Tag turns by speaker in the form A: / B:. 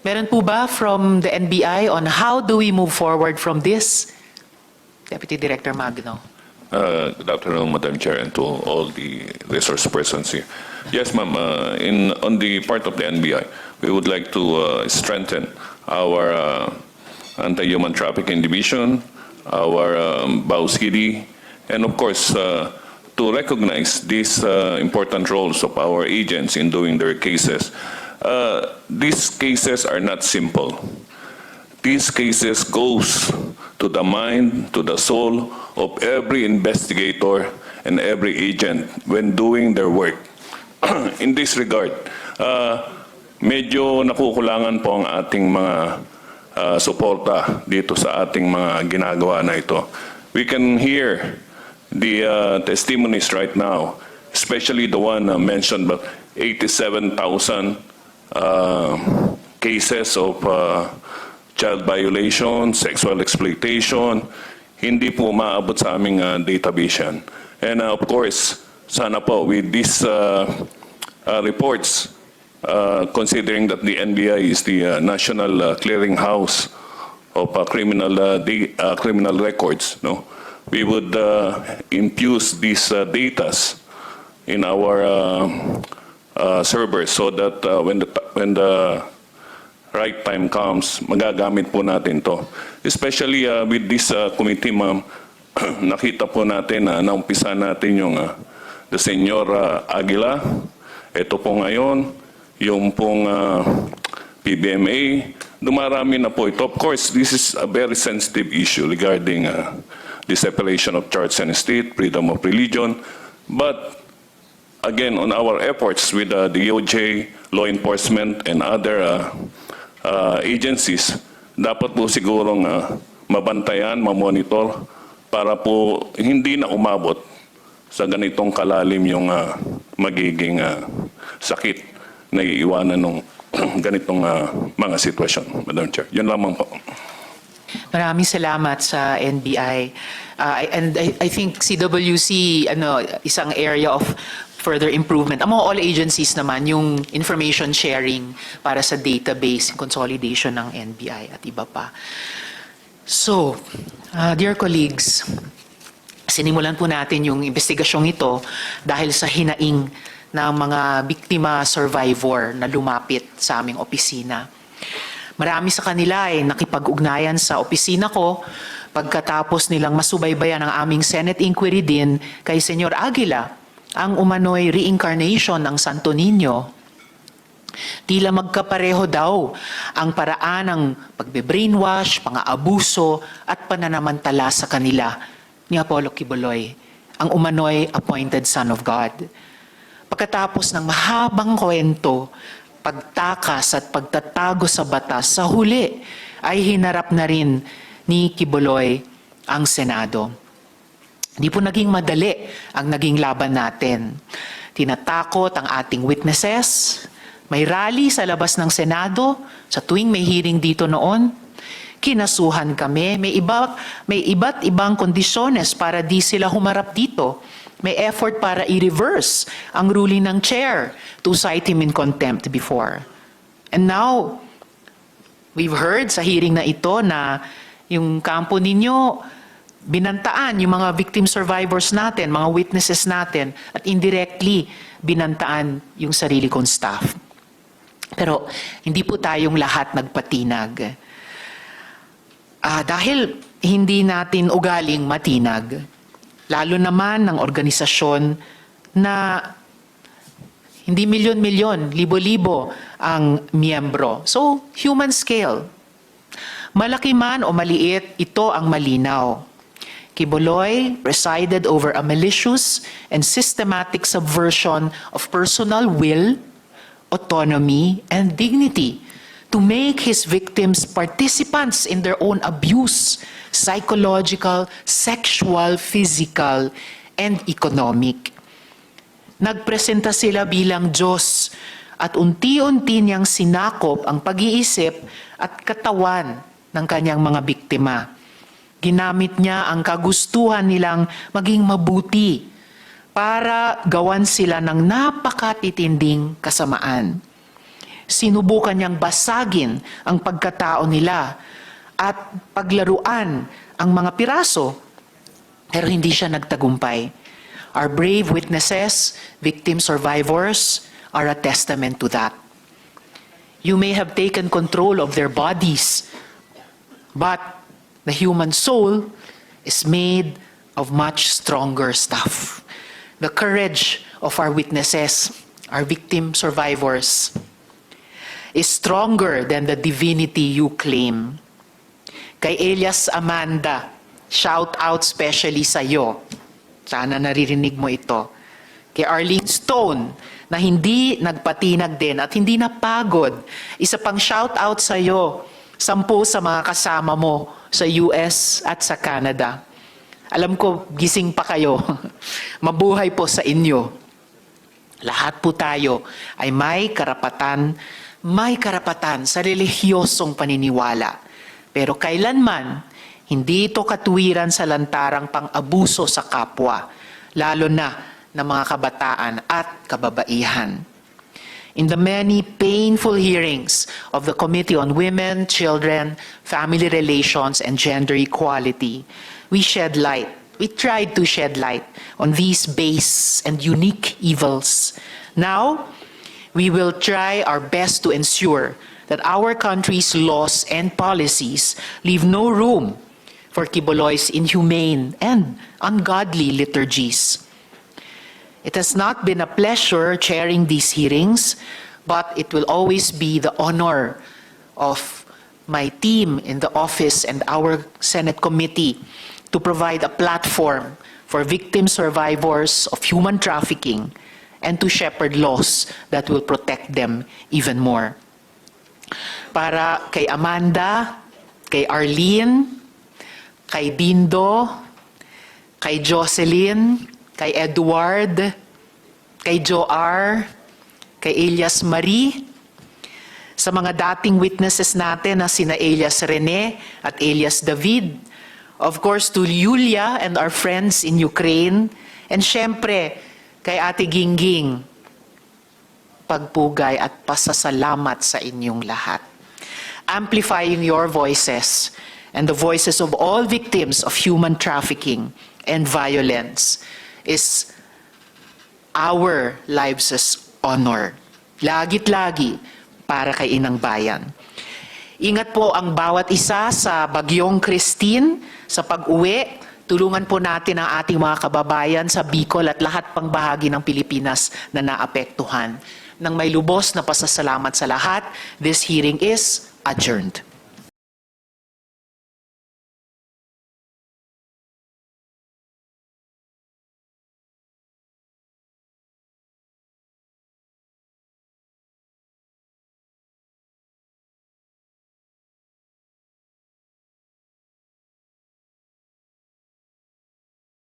A: Meron po ba from the NBI on how do we move forward from this? Deputy Director Magno.
B: Good afternoon, Madam Chair, and to all the resource persons here. Yes, ma'am. On the part of the NBI, we would like to strengthen our anti-human trafficking division, our BAU-CD, and of course, to recognize these important roles of our agents in doing their cases. These cases are not simple. These cases goes to the mind, to the soul of every investigator and every agent when doing their work. In this regard, medyo nakukulangan po ang ating mga suporta dito sa ating mga ginagawa na ito. We can hear the testimonies right now, especially the one mentioned about 87,000 cases of child violation, sexual exploitation, hindi po maabot sa aming database yan. And of course, sana po with these reports, considering that the NBI is the national clearinghouse of criminal records, no, we would infuse these datas in our servers so that when the right time comes, magagamit po natin to. Especially with this committee, ma'am, nakita po natin na naumpisa natin yung the Senyor Aguila. Ito po ngayon, yung pong PBMA. Dumarami na po ito. Of course, this is a very sensitive issue regarding the separation of church and state, freedom of religion. But again, on our efforts with the DOJ, law enforcement, and other agencies, dapat po sigurong mabantayan, mamonitor para po hindi na umabot sa ganitong kalalim yung magiging sakit na iiwanan ng ganitong mga sitwasyon, Madam Chair. Yun lamang po.
A: Maraming salamat sa NBI. And I think CWC, isang area of further improvement. Among all agencies naman, yung information sharing para sa database, consolidation ng NBI at iba pa. So, dear colleagues, sinimulan po natin yung investigasyong ito dahil sa hinaing ng mga biktima survivor na lumapit sa aming opisina. Marami sa kanila ay nakipag-ugnayan sa opisina ko pagkatapos nilang masubaybayan ang aming Senate inquiry din kay Senyor Aguila, ang umano'y reincarnation ng Santo Niño. Tila magkapareho daw ang paraan ng pagbe-brainwash, pang-aabuso at pananamantala sa kanila ni Apollo Quiboloy, ang umano'y appointed Son of God. Pagkatapos ng mahabang kwento, pagtakas at pagtatago sa batas, sa huli ay hinarap na rin ni Quiboloy ang Senado. Di po naging madali ang naging laban natin. Tinatakot ang ating witnesses. May rally sa labas ng Senado sa tuwing may hearing dito noon. Kinasuhan kami. May iba't ibang kondisyones para di sila humarap dito. May effort para i-reverse ang ruling ng chair to cite him in contempt before. And now, we've heard sa hearing na ito na yung kampo ninyo, binantaan yung mga victim survivors natin, mga witnesses natin, at indirectly binantaan yung sarili kong staff. Pero hindi po tayong lahat nagpatinag. Dahil hindi natin ugaling matinag, lalo naman ng organisasyon na hindi milyon-milyon, libo-libo ang miyembro. So, human scale. Malaki man o maliit, ito ang malinaw. Quiboloy presided over a malicious and systematic subversion of personal will, autonomy, and dignity to make his victims participants in their own abuse, psychological, sexual, physical, and economic. Nagpresenta sila bilang Diyos at unti-unti niyang sinakop ang pag-iisip at katawan ng kanyang mga biktima. Ginamit niya ang kagustuhan nilang maging mabuti para gawan sila ng napakatitinding kasamaan. Sinubukan niyang basagin ang pagkatao nila at paglaruan ang mga piraso, pero hindi siya nagtagumpay. Our brave witnesses, victim survivors, are a testament to that. You may have taken control of their bodies, but the human soul is made of much stronger stuff. The courage of our witnesses, our victim survivors, is stronger than the divinity you claim. Kay Elias Amanda, shout out specially sa iyo. Sana naririnig mo ito. Kay Arlene Stone, na hindi nagpatinag din at hindi napagod. Isa pang shout out sa iyo, 10 sa mga kasama mo sa US at sa Canada. Alam ko, gising pa kayo. Mabuhay po sa inyo. Lahat po tayo ay may karapatan sa relihiyosong paniniwala. Pero kailanman, hindi ito katuwiran sa lantarang pang-abuso sa kapwa, lalo na ng mga kabataan at kababaihan. In the many painful hearings of the Committee on Women, Children, Family Relations, and Gender Equality, we tried to shed light on these base and unique evils. Now, we will try our best to ensure that our country's laws and policies leave no room for Kibuloy's inhumane and ungodly liturgies. It has not been a pleasure chairing these hearings, but it will always be the honor of my team in the office and our Senate committee to provide a platform for victim survivors of human trafficking and to shepherd laws that will protect them even more. Para kay Amanda, kay Arlene, kay Dindo, kay Jocelyn, kay Edward, kay Joar, kay Elias Marie, sa mga dating witnesses natin na sina Elias Rene at Elias David, of course to Yulia and our friends in Ukraine, and syempre kay Ate Gingging, pagpugay at pasasalamat sa inyong lahat. Amplifying your voices and the voices of all victims of human trafficking and violence is our lives' honor. Lagit-lagi para kay Inang Bayan. Ingat po ang bawat isa sa Bagyong Christine sa pag-uwi. Tulungan po natin ang ating mga kababayan sa Bicol at lahat pang bahagi ng Pilipinas na naapektuhan. Nang may lubos na pasasalamat sa lahat, this hearing is adjourned.